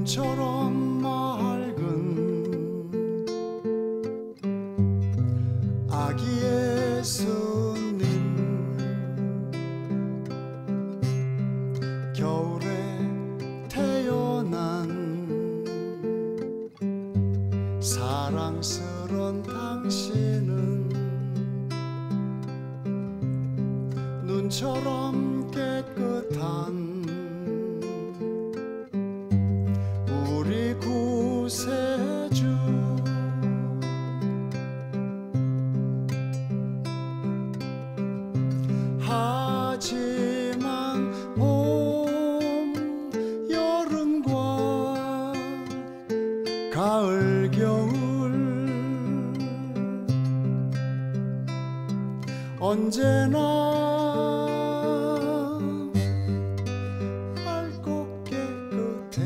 눈처럼 맑은 아기 예수님, 겨울에 태어난 사랑스런 당신은 눈처럼 깨끗한 우리 구세주, 하지만 봄, 여름과 가을, 겨울 언제나 맑고 깨끗해.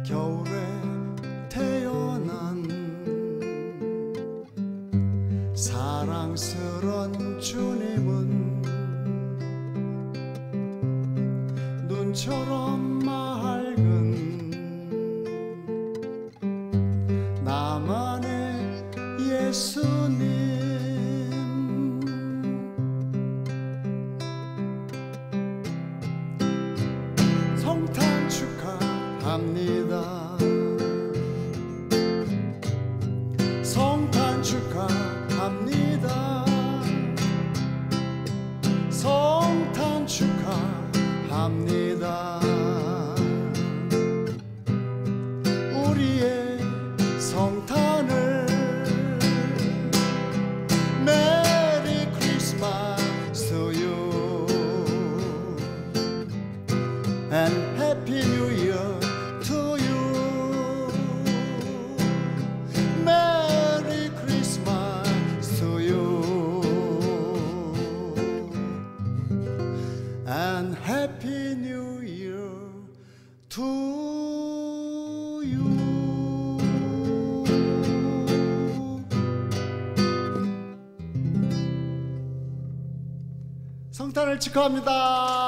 겨울에 태어난 사랑스런 주님은 눈처럼 맑은 나만의 예수님. 성탄 축하합니다. 성탄 축하합니다. 성탄 축하합니다. 우리의 성탄을 메리 크리스마스 to you and Happy New Year to you. Merry Christmas to you and Happy New Year to you. 성탄을 축하합니다.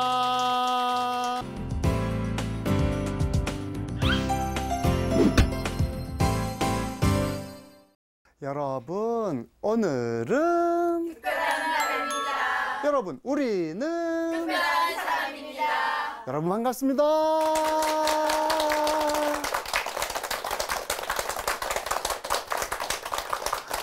여러분, 오늘은 특별한 날입니다. 여러분, 우리는 특별한 사람입니다. 여러분 반갑습니다.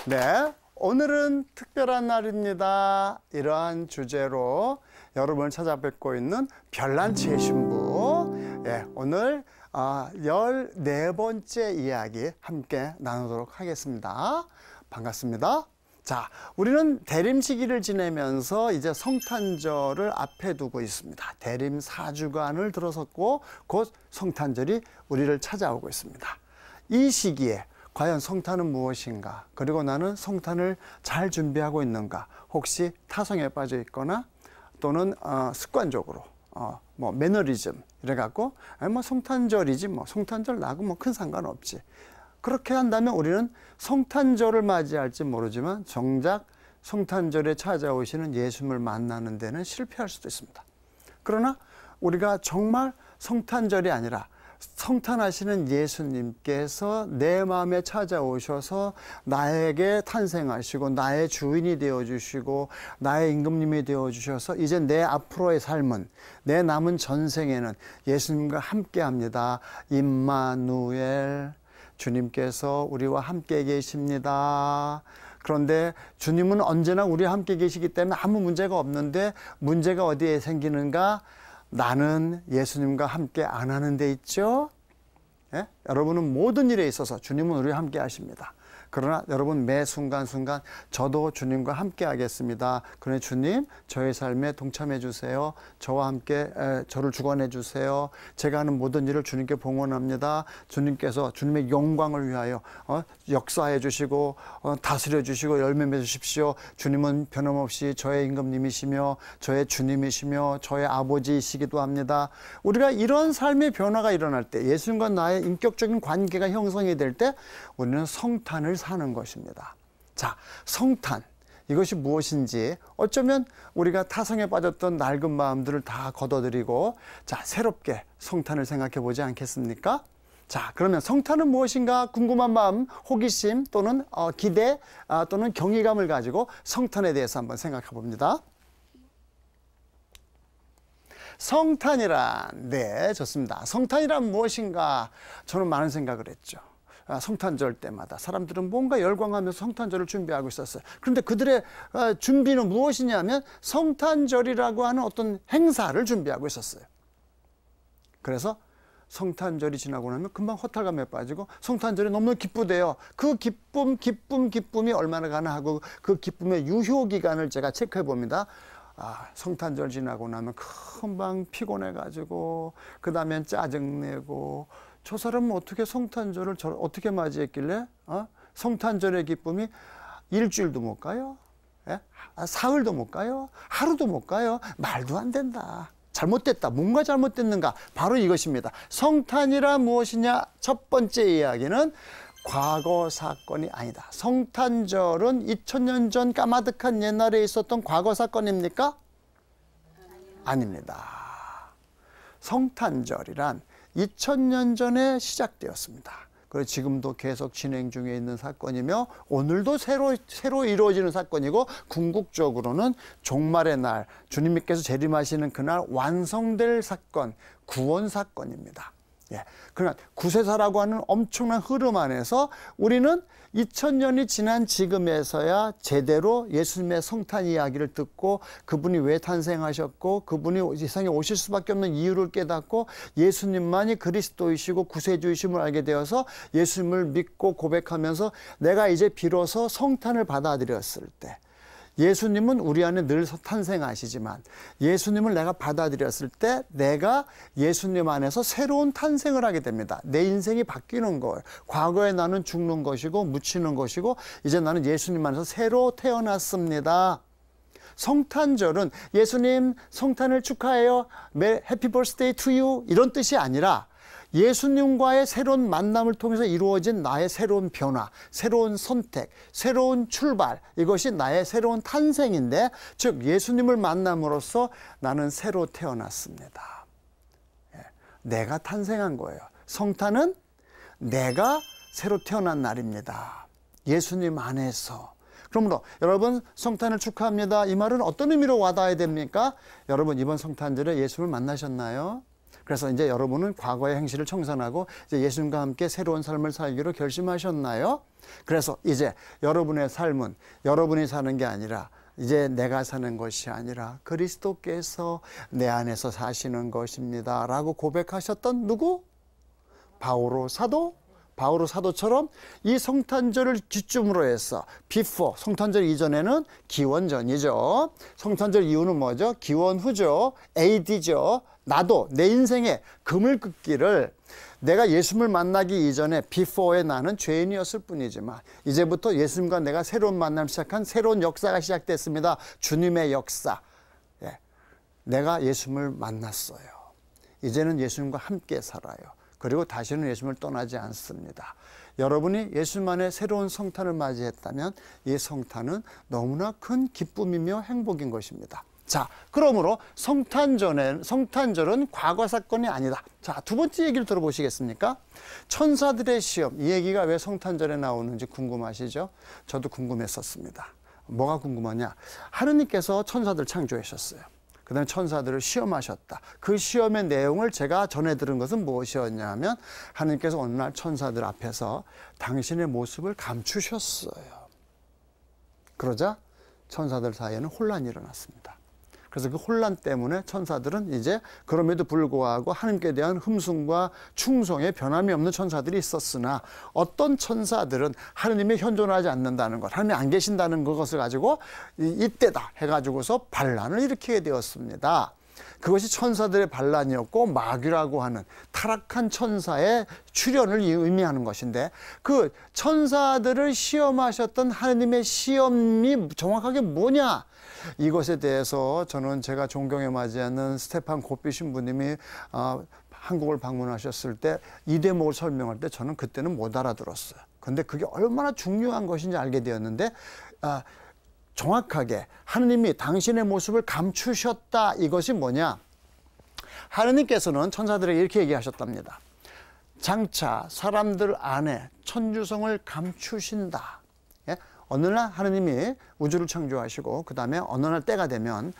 네, 오늘은 특별한 날입니다. 이러한 주제로 여러분을 찾아뵙고 있는 별난치의 신부. 예, 오늘 14번째 이야기 함께 나누도록 하겠습니다. 반갑습니다. 자, 우리는 대림 시기를 지내면서 이제 성탄절을 앞에 두고 있습니다. 대림 4주간을 들어섰고 곧 성탄절이 우리를 찾아오고 있습니다. 이 시기에 과연 성탄은 무엇인가? 그리고 나는 성탄을 잘 준비하고 있는가? 혹시 타성에 빠져 있거나 또는 습관적으로 뭐 매너리즘 이래갖고 뭐 성탄절이지 뭐 성탄절 나하고 뭐 큰 상관없지. 그렇게 한다면 우리는 성탄절을 맞이할지 모르지만 정작 성탄절에 찾아오시는 예수님을 만나는 데는 실패할 수도 있습니다. 그러나 우리가 정말 성탄절이 아니라 성탄하시는 예수님께서 내 마음에 찾아오셔서 나에게 탄생하시고 나의 주인이 되어주시고 나의 임금님이 되어주셔서 이제 내 앞으로의 삶은, 내 남은 전생에는 예수님과 함께합니다. 임마누엘, 주님께서 우리와 함께 계십니다. 그런데 주님은 언제나 우리와 함께 계시기 때문에 아무 문제가 없는데 문제가 어디에 생기는가? 나는 예수님과 함께 안 하는 데 있죠. 예? 여러분은 모든 일에 있어서 주님은 우리와 함께 하십니다. 그러나 여러분 매 순간순간 저도 주님과 함께 하겠습니다. 그러니 주님 저의 삶에 동참해 주세요. 저와 함께 저를 주관해 주세요. 제가 하는 모든 일을 주님께 봉헌합니다. 주님께서 주님의 영광을 위하여 역사해 주시고 다스려 주시고 열매 맺어 주십시오. 주님은 변함없이 저의 임금님이시며 저의 주님이시며 저의 아버지이시기도 합니다. 우리가 이런 삶의 변화가 일어날 때, 예수님과 나의 인격적인 관계가 형성이 될 때 우리는 성탄을 사는 것입니다. 자, 성탄, 이것이 무엇인지 어쩌면 우리가 타성에 빠졌던 낡은 마음들을 다 걷어들이고 자, 새롭게 성탄을 생각해 보지 않겠습니까? 자, 그러면 성탄은 무엇인가 궁금한 마음, 호기심 또는 기대 또는 경이감을 가지고 성탄에 대해서 한번 생각해 봅니다. 성탄이란, 네, 좋습니다. 성탄이란 무엇인가? 저는 많은 생각을 했죠. 성탄절 때마다 사람들은 뭔가 열광하면서 성탄절을 준비하고 있었어요. 그런데 그들의 준비는 무엇이냐면 성탄절이라고 하는 어떤 행사를 준비하고 있었어요. 그래서 성탄절이 지나고 나면 금방 허탈감에 빠지고 성탄절이 너무 기쁘대요. 그 기쁨이 얼마나 가나 하고 그 기쁨의 유효 기간을 제가 체크해 봅니다. 성탄절 지나고 나면 금방 피곤해가지고 그 다음엔 짜증내고 저 사람은 어떻게 성탄절을 어떻게 맞이했길래 성탄절의 기쁨이 일주일도 못 가요? 예? 사흘도 못 가요? 하루도 못 가요? 말도 안 된다. 잘못됐다. 뭔가 잘못됐는가? 바로 이것입니다. 성탄이란 무엇이냐? 첫 번째 이야기는 과거 사건이 아니다. 성탄절은 2000년 전 까마득한 옛날에 있었던 과거 사건입니까? 아닙니다. 성탄절이란 2000년 전에 시작되었습니다. 그리고 지금도 계속 진행 중에 있는 사건이며 오늘도 새로 이루어지는 사건이고 궁극적으로는 종말의 날 주님께서 재림하시는 그날 완성될 사건, 구원 사건입니다. 예. 그러나 구세사라고 하는 엄청난 흐름 안에서 우리는 2000년이 지난 지금에서야 제대로 예수님의 성탄 이야기를 듣고 그분이 왜 탄생하셨고 그분이 세상에 오실 수밖에 없는 이유를 깨닫고 예수님만이 그리스도이시고 구세주이심을 알게 되어서 예수님을 믿고 고백하면서 내가 이제 비로소 성탄을 받아들였을 때 예수님은 우리 안에 늘 탄생하시지만 예수님을 내가 받아들였을 때 내가 예수님 안에서 새로운 탄생을 하게 됩니다. 내 인생이 바뀌는 거예요. 과거에 나는 죽는 것이고 묻히는 것이고 이제 나는 예수님 안에서 새로 태어났습니다. 성탄절은 예수님 성탄을 축하해요. 해피 버스데이 투 유 이런 뜻이 아니라 예수님과의 새로운 만남을 통해서 이루어진 나의 새로운 변화, 새로운 선택, 새로운 출발, 이것이 나의 새로운 탄생인데, 즉 예수님을 만남으로써 나는 새로 태어났습니다. 내가 탄생한 거예요. 성탄은 내가 새로 태어난 날입니다. 예수님 안에서. 그러므로 여러분 성탄을 축하합니다. 이 말은 어떤 의미로 와닿아야 됩니까? 여러분 이번 성탄절에 예수님을 만나셨나요? 그래서 이제 여러분은 과거의 행실을 청산하고 이제 예수님과 함께 새로운 삶을 살기로 결심하셨나요? 그래서 이제 여러분의 삶은 여러분이 사는 게 아니라 이제 내가 사는 것이 아니라 그리스도께서 내 안에서 사시는 것입니다. 라고 고백하셨던 누구? 바오로 사도? 바오로 사도처럼 이 성탄절을 기점으로 해서 before, 성탄절 이전에는 기원 전이죠. 성탄절 이후는 뭐죠? 기원 후죠. AD죠. 나도 내 인생의 그물긋기를 내가 예수님을 만나기 이전에 before의 나는 죄인이었을 뿐이지만 이제부터 예수님과 내가 새로운 만남 시작한 새로운 역사가 시작됐습니다. 주님의 역사. 예. 내가 예수님을 만났어요. 이제는 예수님과 함께 살아요. 그리고 다시는 예수님을 떠나지 않습니다. 여러분이 예수님 안에 새로운 성탄을 맞이했다면 이 성탄은 너무나 큰 기쁨이며 행복인 것입니다. 자, 그러므로 성탄절은 과거 사건이 아니다. 자, 두 번째 얘기를 들어보시겠습니까? 천사들의 시험. 이 얘기가 왜 성탄절에 나오는지 궁금하시죠? 저도 궁금했었습니다. 뭐가 궁금하냐? 하느님께서 천사들 창조하셨어요. 그 다음에 천사들을 시험하셨다. 그 시험의 내용을 제가 전해 들은 것은 무엇이었냐 하면 하느님께서 어느 날 천사들 앞에서 당신의 모습을 감추셨어요. 그러자 천사들 사이에는 혼란이 일어났습니다. 그래서 그 혼란 때문에 천사들은 이제 그럼에도 불구하고 하나님께 대한 흠숭과 충성에 변함이 없는 천사들이 있었으나 어떤 천사들은 하나님의 현존하지 않는다는 것, 하나님이 안 계신다는 것을 가지고 이때다 해가지고서 반란을 일으키게 되었습니다. 그것이 천사들의 반란이었고 마귀라고 하는 타락한 천사의 출현을 의미하는 것인데 그 천사들을 시험하셨던 하나님의 시험이 정확하게 뭐냐? 이것에 대해서 저는 제가 존경에 맞이하는 스테판 고피 신부님이 한국을 방문하셨을 때 이 대목을 설명할 때 저는 그때는 못 알아들었어요. 근데 그게 얼마나 중요한 것인지 알게 되었는데 정확하게 하느님이 당신의 모습을 감추셨다. 이것이 뭐냐? 하느님께서는 천사들에게 이렇게 얘기하셨답니다. 장차 사람들 안에 천주성을 감추신다. 예? 어느 날 하느님이 우주를 창조하시고 그 다음에 어느 날 때가 되면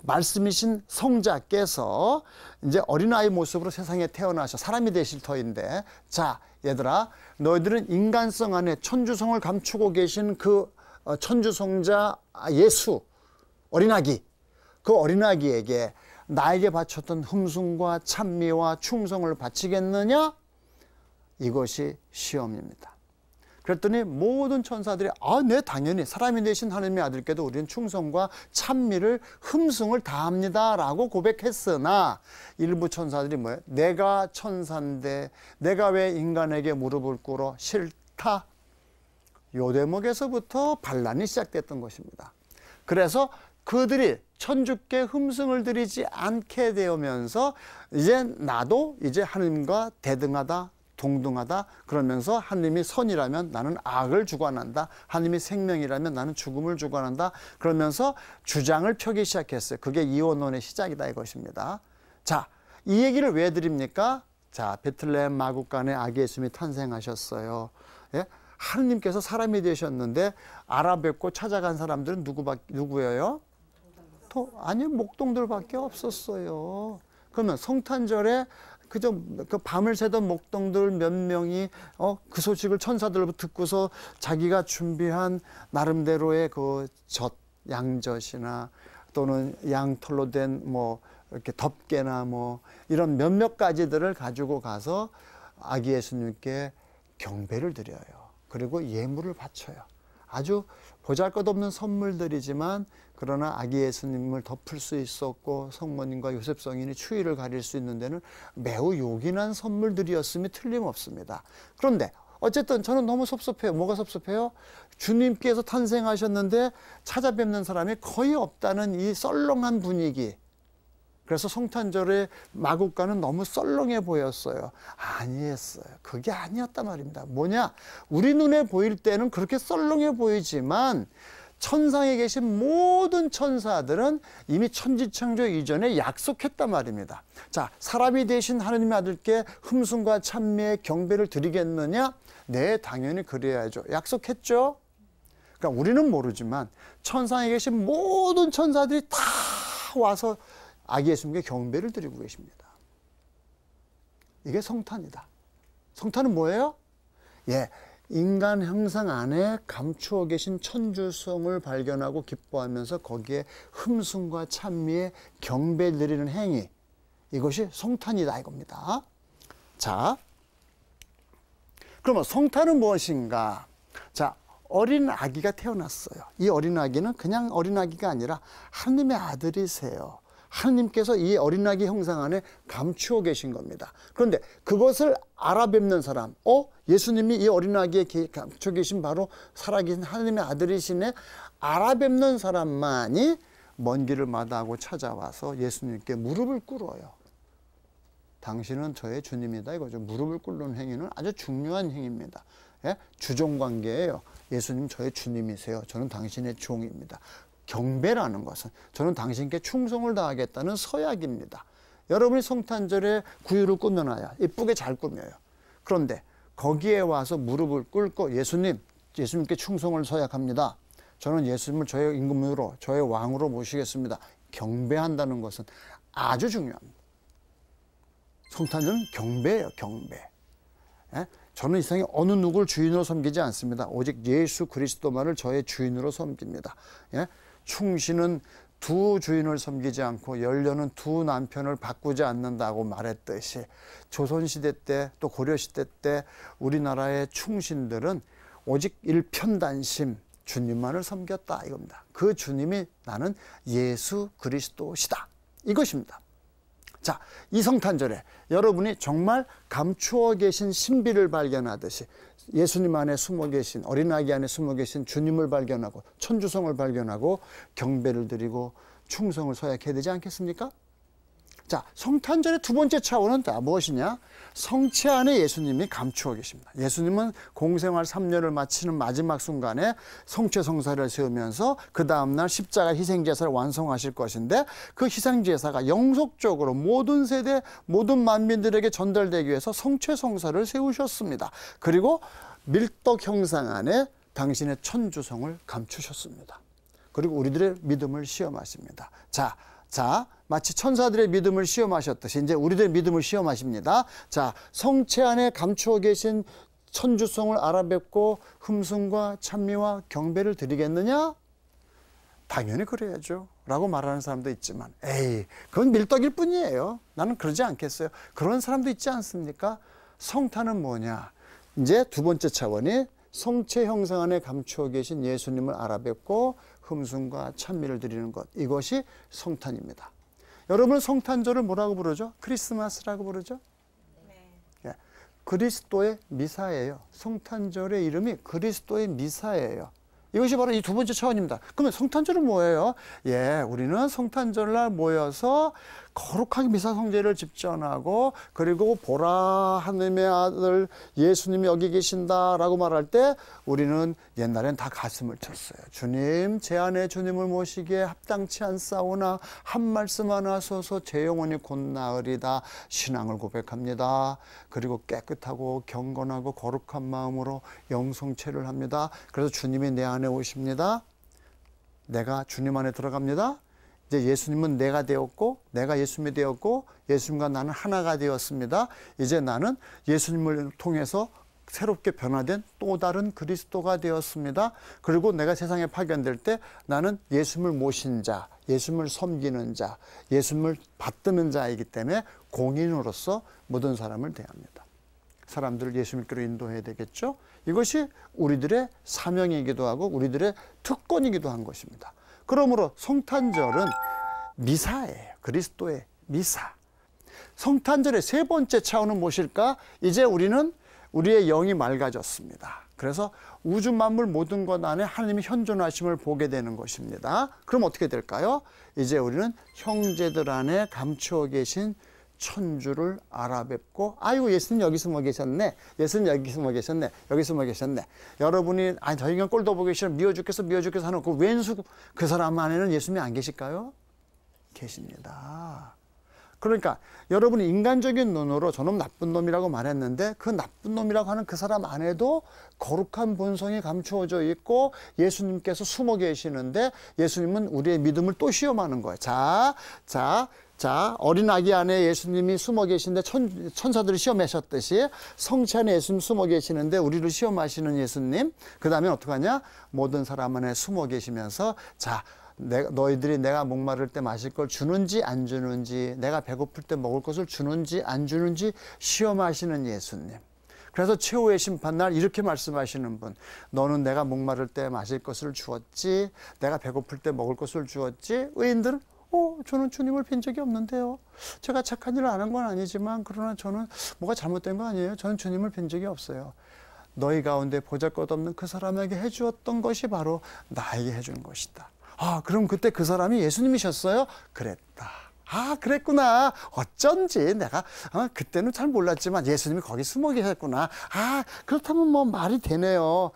말씀이신 성자께서 이제 어린아이 모습으로 세상에 태어나셔 사람이 되실 터인데, 자 얘들아, 너희들은 인간성 안에 천주성을 감추고 계신 그 천주성자 예수 어린아기, 그 어린아기에게 나에게 바쳤던 흠숭과 찬미와 충성을 바치겠느냐? 이것이 시험입니다. 그랬더니 모든 천사들이 네, 당연히 사람이 되신 하느님의 아들께도 우리는 충성과 찬미를 흠숭을 다합니다 라고 고백했으나, 일부 천사들이 뭐예요? 내가 천사인데 내가 왜 인간에게 무릎을 꿇어? 싫다. 요 대목에서부터 반란이 시작됐던 것입니다. 그래서 그들이 천주께 흠승을 드리지 않게 되면서 이제 나도 이제 하느님과 대등하다, 동등하다, 그러면서 하느님이 선이라면 나는 악을 주관한다, 하느님이 생명이라면 나는 죽음을 주관한다, 그러면서 주장을 펴기 시작했어요. 그게 이원론의 시작이다 이것입니다. 자, 이 얘기를 왜 드립니까? 자, 베틀레헴 마국간에 아기 예수님이 탄생하셨어요. 예? 하느님께서 사람이 되셨는데 알아뵙고 찾아간 사람들은 누구예요? 아니, 목동들밖에 없었어요. 그러면 성탄절에 그저 그 밤을 새던 목동들 몇 명이 그 소식을 천사들로부터 듣고서 자기가 준비한 나름대로의 그 양젖이나 또는 양털로 된 뭐 이렇게 덮개나 뭐 이런 몇몇 가지들을 가지고 가서 아기 예수님께 경배를 드려요. 그리고 예물을 바쳐요. 아주 보잘것없는 선물들이지만 그러나 아기 예수님을 덮을 수 있었고 성모님과 요셉 성인이 추위를 가릴 수 있는 데는 매우 요긴한 선물들이었음이 틀림없습니다. 그런데 어쨌든 저는 너무 섭섭해요. 뭐가 섭섭해요? 주님께서 탄생하셨는데 찾아뵙는 사람이 거의 없다는 이 썰렁한 분위기. 그래서 성탄절에 마국간은 너무 썰렁해 보였어요. 아니었어요. 그게 아니었단 말입니다. 뭐냐? 우리 눈에 보일 때는 그렇게 썰렁해 보이지만 천상에 계신 모든 천사들은 이미 천지창조 이전에 약속했단 말입니다. 자, 사람이 되신 하느님의 아들께 흠숭과 찬미의 경배를 드리겠느냐? 네, 당연히 그래야죠. 약속했죠? 그러니까 우리는 모르지만 천상에 계신 모든 천사들이 다 와서 아기 예수님께 경배를 드리고 계십니다. 이게 성탄이다. 성탄은 뭐예요? 예, 인간 형상 안에 감추어 계신 천주성을 발견하고 기뻐하면서 거기에 흠숭과 찬미의 경배 드리는 행위, 이것이 성탄이다 이겁니다. 자, 그러면 성탄은 무엇인가? 자, 어린 아기가 태어났어요. 이 어린 아기는 그냥 어린 아기가 아니라 하느님의 아들이세요. 하느님께서 이 어린아기 형상 안에 감추어 계신 겁니다. 그런데 그것을 알아뵙는 사람, 예수님이 이 어린아기에 감추어 계신 바로 살아계신 하느님의 아들이시네, 알아뵙는 사람만이 먼 길을 마다하고 찾아와서 예수님께 무릎을 꿇어요. 당신은 저의 주님이다 이거죠. 무릎을 꿇는 행위는 아주 중요한 행위입니다. 예? 주종관계예요. 예수님 저의 주님이세요. 저는 당신의 종입니다. 경배라는 것은 저는 당신께 충성을 다하겠다는 서약입니다. 여러분이 성탄절에 구유를 꾸며놔야 이쁘게 잘 꾸며요. 그런데 거기에 와서 무릎을 꿇고 예수님께 충성을 서약합니다. 저는 예수님을 저의 임금으로, 저의 왕으로 모시겠습니다. 경배한다는 것은 아주 중요합니다. 성탄절은 경배예요, 경배. 예? 저는 이 세상에 어느 누구를 주인으로 섬기지 않습니다. 오직 예수 그리스도만을 저의 주인으로 섬깁니다. 예? 충신은 두 주인을 섬기지 않고 연료는 두 남편을 바꾸지 않는다고 말했듯이 조선시대 때 또 고려시대 때 우리나라의 충신들은 오직 일편단심 주님만을 섬겼다 이겁니다. 그 주님이 나는 예수 그리스도시다 이것입니다. 자, 이 성탄절에 여러분이 정말 감추어 계신 신비를 발견하듯이 예수님 안에 숨어 계신, 어린아기 안에 숨어 계신 주님을 발견하고 천주성을 발견하고 경배를 드리고 충성을 서약해야 되지 않겠습니까? 자, 성탄절의 두 번째 차원은 무엇이냐? 성체 안에 예수님이 감추어 계십니다. 예수님은 공생활 3년을 마치는 마지막 순간에 성체 성사를 세우면서 그 다음날 십자가 희생제사를 완성하실 것인데, 그 희생제사가 영속적으로 모든 세대 모든 만민들에게 전달되기 위해서 성체 성사를 세우셨습니다. 그리고 밀떡 형상 안에 당신의 천주성을 감추셨습니다. 그리고 우리들의 믿음을 시험하십니다. 자, 마치 천사들의 믿음을 시험하셨듯이 이제 우리들의 믿음을 시험하십니다. 자, 성체 안에 감추어 계신 천주성을 알아뵙고 흠숭과 찬미와 경배를 드리겠느냐? 당연히 그래야죠 라고 말하는 사람도 있지만, 에이, 그건 밀떡일 뿐이에요. 나는 그러지 않겠어요. 그런 사람도 있지 않습니까? 성탄은 뭐냐? 이제 두 번째 차원이 성체 형상 안에 감추어 계신 예수님을 알아뵙고 흠숭과 찬미를 드리는 것, 이것이 성탄입니다. 여러분, 성탄절을 뭐라고 부르죠? 크리스마스라고 부르죠? 네. 그리스도의 미사예요. 성탄절의 이름이 그리스도의 미사예요. 이것이 바로 이 두 번째 차원입니다. 그러면 성탄절은 뭐예요? 우리는 성탄절날 모여서 거룩하게 미사 성제를 집전하고, 그리고 보라 하나님의 아들 예수님이 여기 계신다라고 말할 때 우리는 옛날엔 다 가슴을 쳤어요. 주님, 제 안에 주님을 모시기에 합당치 않사오나 한 말씀 하나 하소서, 제 영혼이 곧 나으리다. 신앙을 고백합니다. 그리고 깨끗하고 경건하고 거룩한 마음으로 영성체를 합니다. 그래서 주님이 내 안에 오십니다. 내가 주님 안에 들어갑니다. 이제 예수님은 내가 되었고, 내가 예수님이 되었고, 예수님과 나는 하나가 되었습니다. 이제 나는 예수님을 통해서 새롭게 변화된 또 다른 그리스도가 되었습니다. 그리고 내가 세상에 파견될 때 나는 예수님을 모신 자, 예수님을 섬기는 자, 예수님을 받드는 자이기 때문에 공인으로서 모든 사람을 대합니다. 사람들을 예수님께로 인도해야 되겠죠. 이것이 우리들의 사명이기도 하고 우리들의 특권이기도 한 것입니다. 그러므로 성탄절은 미사예요. 그리스도의 미사. 성탄절의 세 번째 차원은 무엇일까? 이제 우리는 우리의 영이 맑아졌습니다. 그래서 우주 만물 모든 것 안에 하나님의 현존하심을 보게 되는 것입니다. 그럼 어떻게 될까요? 이제 우리는 형제들 안에 감추어 계신 천주를 알아뵙고, 아이고, 예수님 여기 숨어 계셨네. 예수님 여기 숨어 계셨네. 여기 숨어 계셨네. 여러분이 저 인간 꼴도 보기 싫어, 미워 죽겠어 하는 그 왼수, 그 사람 안에는 예수님이 안 계실까요? 계십니다. 그러니까 여러분이 인간적인 눈으로 저놈 나쁜 놈이라고 말했는데, 그 나쁜 놈이라고 하는 그 사람 안에도 거룩한 본성이 감추어져 있고 예수님께서 숨어 계시는데, 예수님은 우리의 믿음을 또 시험하는 거예요. 자, 어린 아기 안에 예수님이 숨어 계신데 천사들을 시험하셨듯이 성체 안에 예수님 숨어 계시는데 우리를 시험하시는 예수님, 그 다음에 어떡하냐? 모든 사람 안에 숨어 계시면서, 자, 너희들이 내가 목마를 때 마실 걸 주는지 안 주는지, 내가 배고플 때 먹을 것을 주는지 안 주는지 시험하시는 예수님. 그래서 최후의 심판날 이렇게 말씀하시는 분, 너는 내가 목마를 때 마실 것을 주었지, 내가 배고플 때 먹을 것을 주었지. 의인들은 저는 주님을 뵌 적이 없는데요. 제가 착한 일을 안 한 건 아니지만, 그러나 저는 뭐가 잘못된 거 아니에요. 저는 주님을 뵌 적이 없어요. 너희 가운데 보잘것없는 그 사람에게 해주었던 것이 바로 나에게 해준 것이다. 그럼 그때 그 사람이 예수님이셨어요? 그랬다. 그랬구나. 어쩐지 내가 그때는 잘 몰랐지만 예수님이 거기 숨어 계셨구나. 그렇다면 뭐 말이 되네요.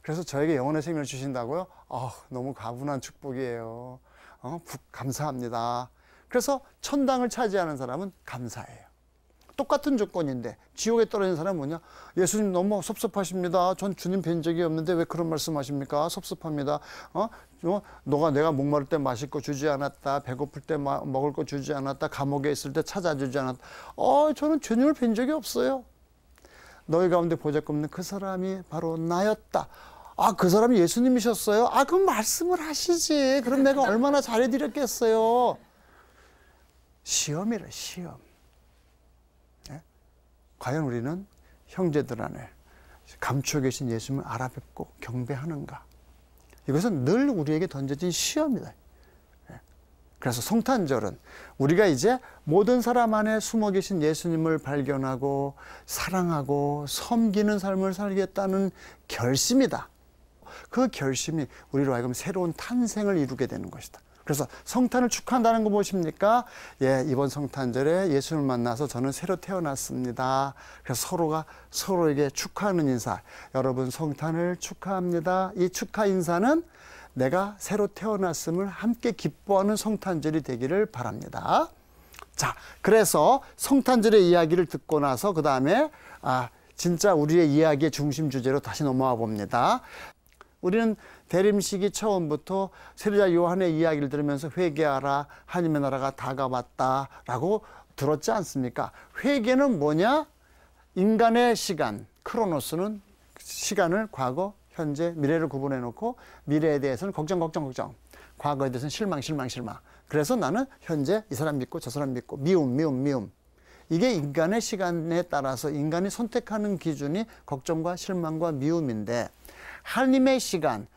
그래서 저에게 영혼의 생명을 주신다고요? 너무 가분한 축복이에요. 감사합니다. 그래서 천당을 차지하는 사람은 감사해요. 똑같은 조건인데 지옥에 떨어진 사람은 뭐냐? 예수님 너무 섭섭하십니다. 전 주님 뵌 적이 없는데 왜 그런 말씀하십니까? 섭섭합니다. 너가 내가 목마를 때 마실 거 주지 않았다. 배고플 때 먹을 거 주지 않았다. 감옥에 있을 때 찾아주지 않았다. 저는 주님을 뵌 적이 없어요. 너희 가운데 보잘것없는 그 사람이 바로 나였다. 그 사람이 예수님이셨어요? 그럼 말씀을 하시지. 그럼 내가 얼마나 잘해드렸겠어요. 시험이래, 시험. 네? 과연 우리는 형제들 안에 감추어 계신 예수님을 알아뵙고 경배하는가? 이것은 늘 우리에게 던져진 시험이다. 네? 그래서 성탄절은 우리가 이제 모든 사람 안에 숨어 계신 예수님을 발견하고 사랑하고 섬기는 삶을 살겠다는 결심이다. 그 결심이 우리로 하여금 새로운 탄생을 이루게 되는 것이다. 그래서 성탄을 축하한다는 거 무엇입니까? 예, 이번 성탄절에 예수님을 만나서 저는 새로 태어났습니다. 그래서 서로가 서로에게 축하하는 인사. 여러분 성탄을 축하합니다. 이 축하 인사는 내가 새로 태어났음을 함께 기뻐하는 성탄절이 되기를 바랍니다. 자, 그래서 성탄절의 이야기를 듣고 나서 그 다음에 진짜 우리의 이야기의 중심 주제로 다시 넘어와 봅니다. 우리는 대림식이 처음부터 세례자 요한의 이야기를 들으면서 회개하라, 하나님의 나라가 다가왔다라고 들었지 않습니까? 회개는 뭐냐? 인간의 시간, 크로노스는 시간을 과거, 현재, 미래를 구분해 놓고 미래에 대해서는 걱정, 과거에 대해서는 실망. 그래서 나는 현재 이 사람 믿고 저 사람 믿고 미움. 이게 인간의 시간에 따라서 인간이 선택하는 기준이 걱정과 실망과 미움인데, 하나님의 시간,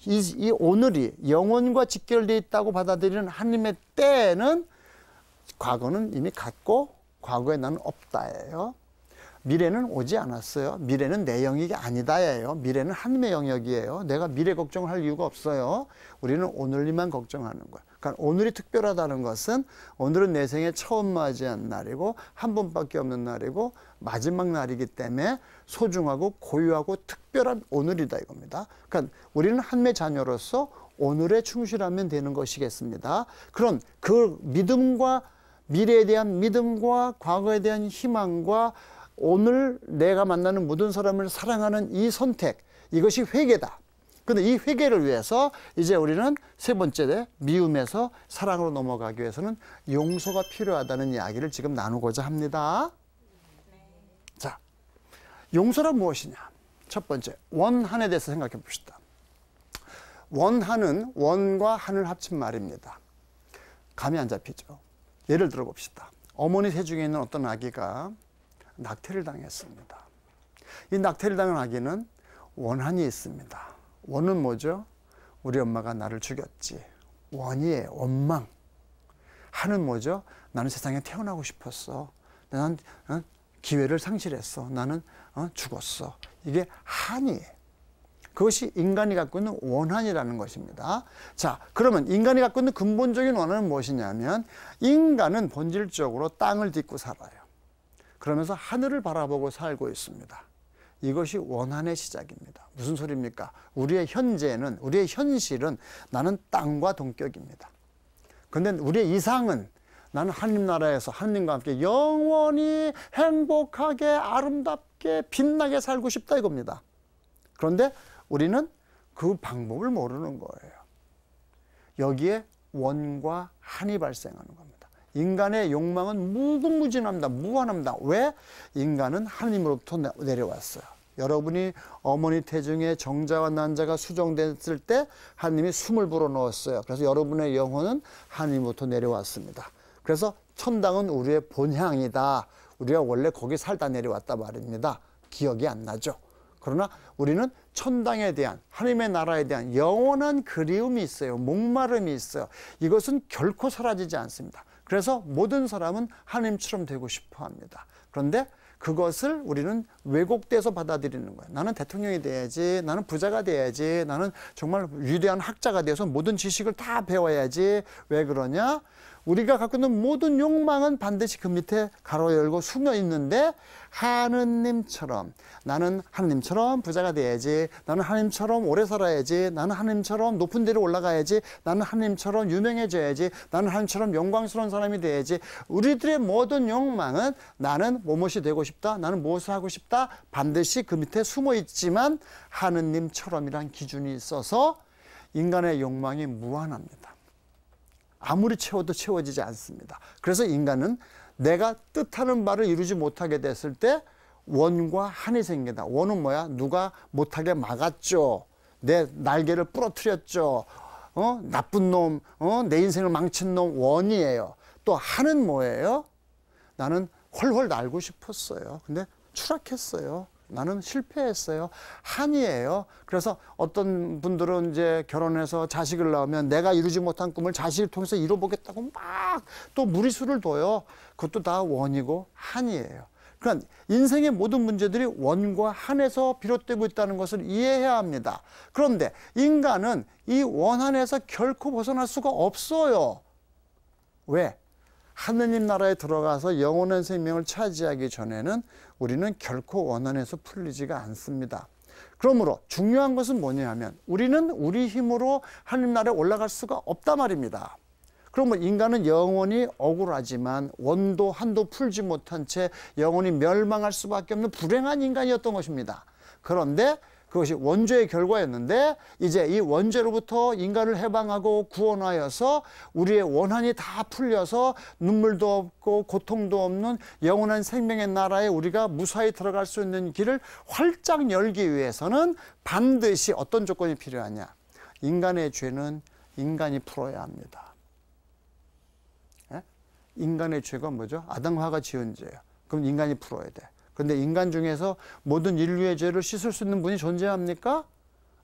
이 오늘이 영원과 직결되어 있다고 받아들이는 하나님의 때에는 과거는 이미 갔고 과거에 나는 없다예요. 미래는 오지 않았어요. 미래는 내 영역이 아니다예요. 미래는 하나님의 영역이에요. 내가 미래 걱정을 할 이유가 없어요. 우리는 오늘만 걱정하는 거예요. 그러니까 오늘이 특별하다는 것은 오늘은 내 생에 처음 맞이한 날이고 한 번밖에 없는 날이고 마지막 날이기 때문에 소중하고 고유하고 특별한 오늘이다 이겁니다. 그러니까 우리는 하나님의 자녀로서 오늘에 충실하면 되는 것이겠습니다. 그런 그 믿음과 미래에 대한 믿음과 과거에 대한 희망과 오늘 내가 만나는 모든 사람을 사랑하는 이 선택, 이것이 회개다. 그런데 이 회개를 위해서 이제 우리는 세 번째 미움에서 사랑으로 넘어가기 위해서는 용서가 필요하다는 이야기를 지금 나누고자 합니다. 자, 용서란 무엇이냐? 첫 번째, 원한에 대해서 생각해 봅시다. 원한은 원과 한을 합친 말입니다. 감이 안 잡히죠. 예를 들어 봅시다. 어머니 새 중에 있는 어떤 아기가 낙태를 당했습니다. 이 낙태를 당한 아기는 원한이 있습니다. 원은 뭐죠? 우리 엄마가 나를 죽였지. 원이에요. 원망. 한은 뭐죠? 나는 세상에 태어나고 싶었어. 나는 기회를 상실했어. 나는 죽었어. 이게 한이에요. 그것이 인간이 갖고 있는 원한이라는 것입니다. 자, 그러면 인간이 갖고 있는 근본적인 원한은 무엇이냐면 인간은 본질적으로 땅을 딛고 살아요. 그러면서 하늘을 바라보고 살고 있습니다. 이것이 원한의 시작입니다. 무슨 소리입니까? 우리의 현재는, 우리의 현실은 나는 땅과 동격입니다. 그런데 우리의 이상은 나는 하나님 나라에서 하나님과 함께 영원히 행복하게 아름답게 빛나게 살고 싶다 이겁니다. 그런데 우리는 그 방법을 모르는 거예요. 여기에 원과 한이 발생하는 겁니다. 인간의 욕망은 무궁무진합니다. 무한합니다. 왜? 인간은 하나님으로부터 내려왔어요. 여러분이 어머니 태중에 정자와 난자가 수정됐을 때 하나님이 숨을 불어넣었어요. 그래서 여러분의 영혼은 하나님으로부터 내려왔습니다. 그래서 천당은 우리의 본향이다. 우리가 원래 거기 살다 내려왔다 말입니다. 기억이 안 나죠. 그러나 우리는 천당에 대한, 하나님의 나라에 대한 영원한 그리움이 있어요. 목마름이 있어요. 이것은 결코 사라지지 않습니다. 그래서 모든 사람은 하나님처럼 되고 싶어 합니다. 그런데 그것을 우리는 왜곡돼서 받아들이는 거예요. 나는 대통령이 돼야지, 나는 부자가 돼야지, 나는 정말 위대한 학자가 돼서 모든 지식을 다 배워야지. 왜 그러냐? 우리가 갖고 있는 모든 욕망은 반드시 그 밑에 가로 열고 숨어 있는데, 하느님처럼, 나는 하느님처럼 부자가 돼야지, 나는 하느님처럼 오래 살아야지, 나는 하느님처럼 높은 데로 올라가야지, 나는 하느님처럼 유명해져야지, 나는 하느님처럼 영광스러운 사람이 돼야지. 우리들의 모든 욕망은 나는 무엇이 되고 싶다, 나는 무엇을 하고 싶다, 반드시 그 밑에 숨어 있지만 하느님처럼이란 기준이 있어서 인간의 욕망이 무한합니다. 아무리 채워도 채워지지 않습니다. 그래서 인간은 내가 뜻하는 바를 이루지 못하게 됐을 때 원과 한이 생긴다. 원은 뭐야? 누가 못하게 막았죠. 내 날개를 부러뜨렸죠. 나쁜 놈, 내 인생을 망친 놈, 원이에요. 또 한은 뭐예요? 나는 훨훨 날고 싶었어요. 근데 추락했어요. 나는 실패했어요. 한이에요. 그래서 어떤 분들은 이제 결혼해서 자식을 낳으면 내가 이루지 못한 꿈을 자식을 통해서 이뤄보겠다고 막 또 무리수를 둬요. 그것도 다 원이고 한이에요. 그러니까 그러니까 인생의 모든 문제들이 원과 한에서 비롯되고 있다는 것을 이해해야 합니다. 그런데 인간은 이 원 한에서 결코 벗어날 수가 없어요. 왜? 하느님 나라에 들어가서 영원한 생명을 차지하기 전에는 우리는 결코 원 한에서 풀리지가 않습니다. 그러므로 중요한 것은 뭐냐 하면 우리는 우리 힘으로 하느님 나라에 올라갈 수가 없단 말입니다. 그러면 인간은 영원히 억울하지만 원도 한도 풀지 못한 채 영원히 멸망할 수밖에 없는 불행한 인간이었던 것입니다. 그런데 그것이 원죄의 결과였는데 이제 이 원죄로부터 인간을 해방하고 구원하여서 우리의 원한이 다 풀려서 눈물도 없고 고통도 없는 영원한 생명의 나라에 우리가 무사히 들어갈 수 있는 길을 활짝 열기 위해서는 반드시 어떤 조건이 필요하냐? 인간의 죄는 인간이 풀어야 합니다. 인간의 죄가 뭐죠? 아담과가 지은 죄예요. 그럼 인간이 풀어야 돼. 그런데 인간 중에서 모든 인류의 죄를 씻을 수 있는 분이 존재합니까?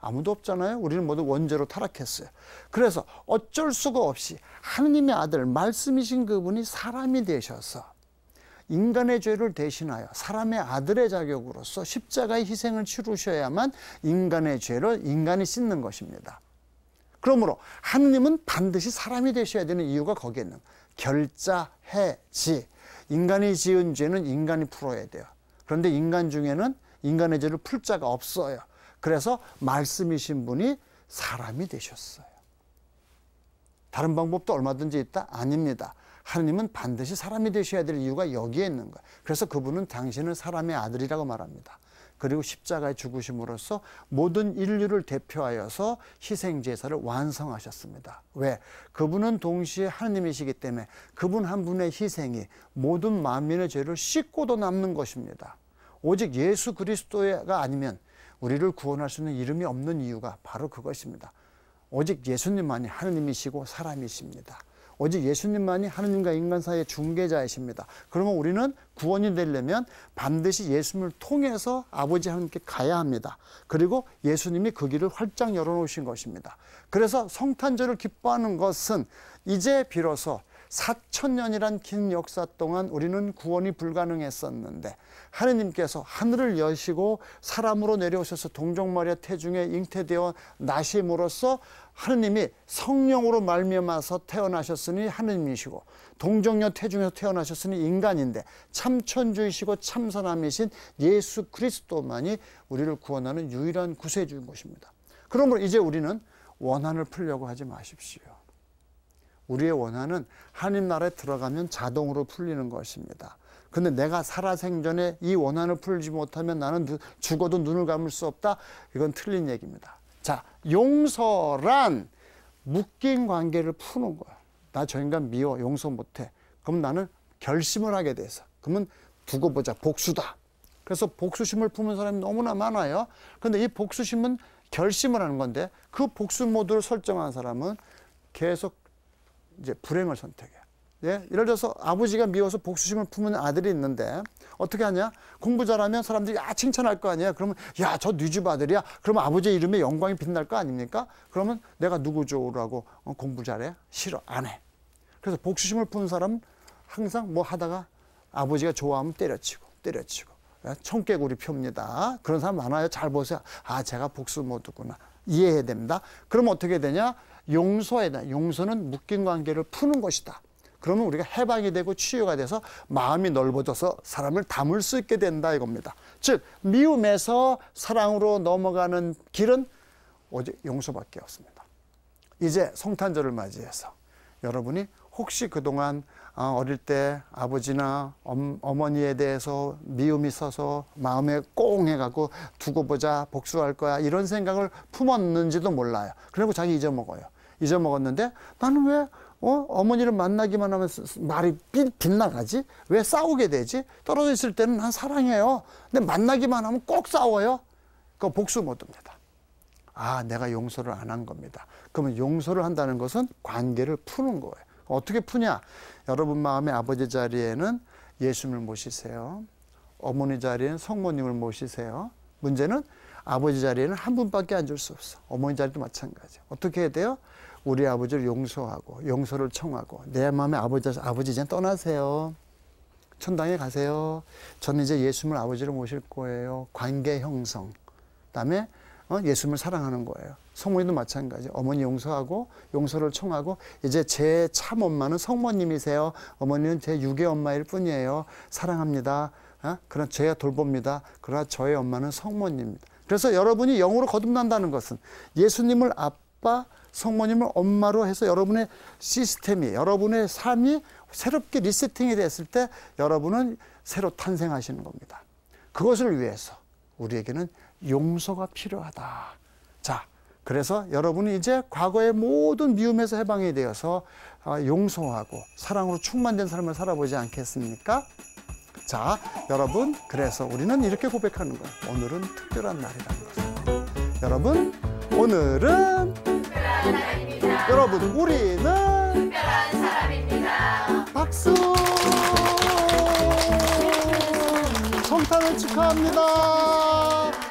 아무도 없잖아요. 우리는 모두 원죄로 타락했어요. 그래서 어쩔 수가 없이 하느님의 아들 말씀이신 그분이 사람이 되셔서 인간의 죄를 대신하여 사람의 아들의 자격으로서 십자가의 희생을 치르셔야만 인간의 죄를 인간이 씻는 것입니다. 그러므로 하느님은 반드시 사람이 되셔야 되는 이유가 거기에 있는 거예요. 결자해지. 인간이 지은 죄는 인간이 풀어야 돼요. 그런데 인간 중에는 인간의 죄를 풀 자가 없어요. 그래서 말씀이신 분이 사람이 되셨어요. 다른 방법도 얼마든지 있다? 아닙니다. 하느님은 반드시 사람이 되셔야 될 이유가 여기에 있는 거예요. 그래서 그분은 당신은 사람의 아들이라고 말합니다. 그리고 십자가에 죽으심으로써 모든 인류를 대표하여서 희생제사를 완성하셨습니다. 왜? 그분은 동시에 하느님이시기 때문에 그분 한 분의 희생이 모든 만민의 죄를 씻고도 남는 것입니다. 오직 예수 그리스도가 아니면 우리를 구원할 수 있는 이름이 없는 이유가 바로 그것입니다. 오직 예수님만이 하느님이시고 사람이십니다. 오직 예수님만이 하느님과 인간 사이의 중개자이십니다. 그러면 우리는 구원이 되려면 반드시 예수님을 통해서 아버지 하나님께 가야 합니다. 그리고 예수님이 그 길을 활짝 열어놓으신 것입니다. 그래서 성탄절을 기뻐하는 것은 이제 비로소 4,000년이란 긴 역사 동안 우리는 구원이 불가능했었는데 하느님께서 하늘을 여시고 사람으로 내려오셔서 동정마리아 태중에 잉태되어 나심으로써 하느님이 성령으로 말미암아서 태어나셨으니 하느님이시고 동정녀 태중에서 태어나셨으니 인간인데 참천주이시고 참사람이신 예수 그리스도만이 우리를 구원하는 유일한 구세주인 것입니다. 그러므로 이제 우리는 원한을 풀려고 하지 마십시오. 우리의 원한은 하느님 나라에 들어가면 자동으로 풀리는 것입니다. 근데 내가 살아생전에 이 원한을 풀지 못하면 나는 죽어도 눈을 감을 수 없다? 이건 틀린 얘기입니다. 자, 용서란 묶인 관계를 푸는 거야. 나 저 인간 미워, 용서 못해. 그럼 나는 결심을 하게 돼서. 그러면 두고 보자, 복수다. 그래서 복수심을 품은 사람이 너무나 많아요. 그런데 이 복수심은 결심을 하는 건데 그 복수 모드를 설정한 사람은 계속 이제 불행을 선택해. 예? 예를 들어서 아버지가 미워서 복수심을 품은 아들이 있는데 어떻게 하냐? 공부 잘하면 사람들이 칭찬할 거 아니에요. 그러면 야, 저 네 집 아들이야. 그러면 아버지의 이름에 영광이 빛날 거 아닙니까? 그러면 내가 누구 좋으라고 공부 잘해? 싫어, 안 해. 그래서 복수심을 품은 사람은 항상 뭐 하다가 아버지가 좋아하면 때려치고 청개구리 펴입니다. 그런 사람 많아요. 잘 보세요. 아, 제가 복수 모드구나. 이해해야 됩니다. 그러면 어떻게 되냐? 용서해야 돼. 용서는 묶인 관계를 푸는 것이다. 그러면 우리가 해방이 되고 치유가 돼서 마음이 넓어져서 사람을 담을 수 있게 된다 이겁니다. 즉 미움에서 사랑으로 넘어가는 길은 오직 용서밖에 없습니다. 이제 성탄절을 맞이해서 여러분이 혹시 그동안 어릴 때 아버지나 어머니에 대해서 미움이 있어서 마음에 꽁 해갖고 두고 보자, 복수할 거야 이런 생각을 품었는지도 몰라요. 그리고 자기 잊어먹어요. 잊어먹었는데 나는 왜 어머니를 만나기만 하면 말이 빗나가지? 왜 싸우게 되지? 떨어져 있을 때는 난 사랑해요. 근데 만나기만 하면 꼭 싸워요. 그거 복수 모드입니다. 아, 내가 용서를 안 한 겁니다. 그러면 용서를 한다는 것은 관계를 푸는 거예요. 어떻게 푸냐? 여러분 마음의 아버지 자리에는 예수님을 모시세요. 어머니 자리에는 성모님을 모시세요. 문제는 아버지 자리에는 한 분밖에 앉을 수 없어. 어머니 자리도 마찬가지예요. 어떻게 해야 돼요? 우리 아버지를 용서하고 용서를 청하고 내 마음의 아버지 이제 떠나세요. 천당에 가세요. 저는 이제 예수님을 아버지로 모실 거예요. 관계 형성. 그다음에 예수님을 사랑하는 거예요. 성모님도 마찬가지. 어머니 용서하고 용서를 청하고 이제 제 참 엄마는 성모님이세요. 어머니는 제 육의 엄마일 뿐이에요. 사랑합니다. 그런 제가 돌봅니다. 그러나 저의 엄마는 성모님입니다. 그래서 여러분이 영으로 거듭난다는 것은 예수님을 아빠, 성모님을 엄마로 해서 여러분의 시스템이, 여러분의 삶이 새롭게 리세팅이 됐을 때 여러분은 새로 탄생하시는 겁니다. 그것을 위해서 우리에게는 용서가 필요하다. 자, 그래서 여러분이 이제 과거의 모든 미움에서 해방이 되어서 용서하고 사랑으로 충만된 삶을 살아보지 않겠습니까? 자, 여러분, 그래서 우리는 이렇게 고백하는 거예요. 오늘은 특별한 날이라는 것을. 여러분, 오늘은 특별한 날입니다. 여러분, 우리는 특별한 사람입니다. 박수! 성탄을 축하합니다.